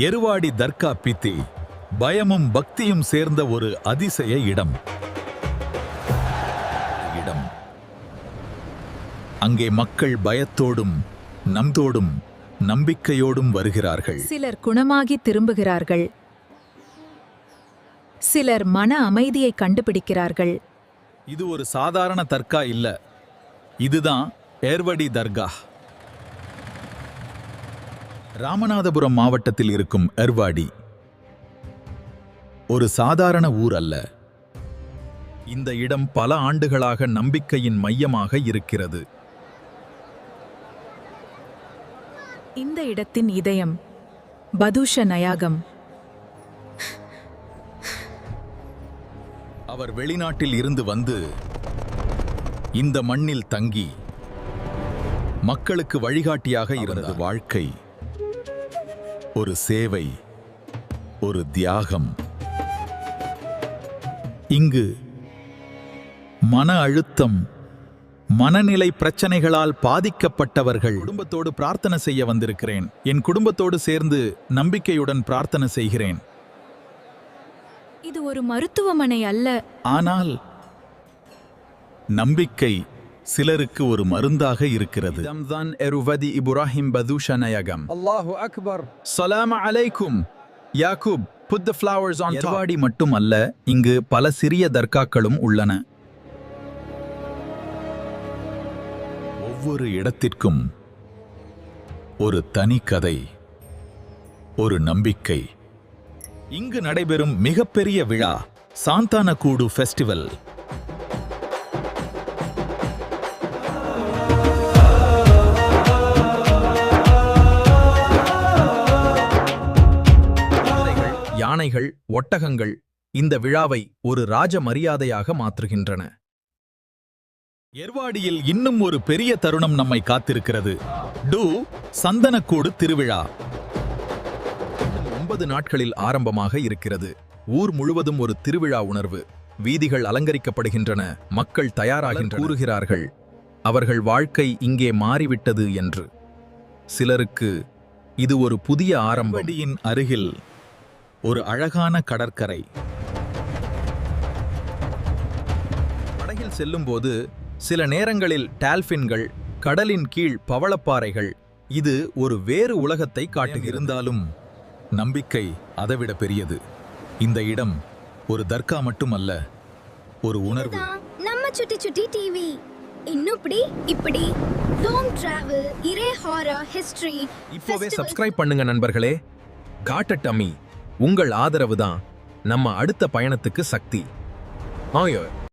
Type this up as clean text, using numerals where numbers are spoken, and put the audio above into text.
எருவாடி தர்கா பித்தி பயமும் பக்தியும் சேர்ந்த ஒரு அதிசய இடம். அங்கே மக்கள் பயத்தோடும் நம்பிக்கையோடும் வருகிறார்கள். சிலர் குணமாகி திரும்புகிறார்கள். சிலர் மன அமைதியை கண்டுபிடிக்கிறார்கள். இது ஒரு சாதாரண தர்கா இல்ல, இதுதான் ஏர்வடி தர்கா. ராமநாதபுரம் மாவட்டத்தில் இருக்கும் ஏர்வாடி ஒரு சாதாரண ஊர் அல்ல. இந்த இடம் பல ஆண்டுகளாக நம்பிக்கையின் மையமாக இருக்கிறது. இந்த இடத்தின் இதயம் பதூஷ நயாகம். அவர் வெளிநாட்டில் இருந்து வந்து இந்த மண்ணில் தங்கி மக்களுக்கு வழிகாட்டியாக இருந்தது. வாழ்க்கை ஒரு சேவை, ஒரு தியாகம். இங்கு மன அழுத்தம், மனநிலை பிரச்சனைகளால் பாதிக்கப்பட்டவர்கள் குடும்பத்தோடு பிரார்த்தனை செய்ய வந்திருக்கிறேன். என் குடும்பத்தோடு சேர்ந்து நம்பிக்கையுடன் பிரார்த்தனை செய்கிறேன். இது ஒரு மருத்துவமனை அல்ல. ஆனால் நம்பிக்கை சிலருக்கு ஒரு மருந்தாக இருக்கிறது. ரம்தான் எருவடி இப்ராஹிம் பதூஷ நயகம். அல்லாஹு அக்பர். ஸலாம் அலைக்கும் யாக்கூப். Put the flowers on top. Ervadi மட்டும் அல்ல, இங்கு பல சிறிய தர்காக்களும் உள்ளன. ஒவ்வொரு இடத்திற்கும் ஒரு தனி கதை, ஒரு நம்பிக்கை. இங்கு நடைபெறும் மிகப்பெரிய விழா சாந்தானக்கூடு ஃபெஸ்டிவல். யானைகள், ஒட்டகங்கள் இந்த விழாவை ஒரு ராஜ மரியாதையாக மாற்றுகின்றன. ஏர்வாடியில் இன்னும் ஒரு பெரிய தருணம் நம்மை காத்திருக்கிறது. சந்தனக்கூடு திருவிழா 9 நாட்களில் ஆரம்பமாக இருக்கிறது. ஊர் முழுவதும் ஒரு திருவிழா உணர்வு. வீதிகள் அலங்கரிக்கப்படுகின்றன, மக்கள் தயாராகின்றனர். கூறுகிறார்கள் அவர்கள் வாழ்க்கை இங்கே மாறிவிட்டது என்று. சிலருக்கு இது ஒரு புதிய ஆரம்பம். ஏர்வாடியின் அருகில் ஒரு அழகான கடற்கரை. படகில் செல்லும்போது சில நேரங்களில் டால்பின்கள், கடலின் கீழ் பவளப்பாறைகள், இது ஒரு வேறு உலகத்தை காட்டுகிறாலும் நம்பிக்கை அதைவிட பெரியது. இந்த இடம் ஒரு தர்கா மட்டுமல்ல, ஒரு உணர்வு. நம்ம சுட்டி சுட்டி டிவி இன்னும் இப்படி லாங் டிராவல், இரே ஹாரர், ஹிஸ்டரி. இப்போவே சப்ஸ்கிரைப் பண்ணுங்க நண்பர்களே. காட்டட்டமி உங்கள் ஆதரவு தான் நம்ம அடுத்த பயணத்துக்கு சக்தி. ஆயோ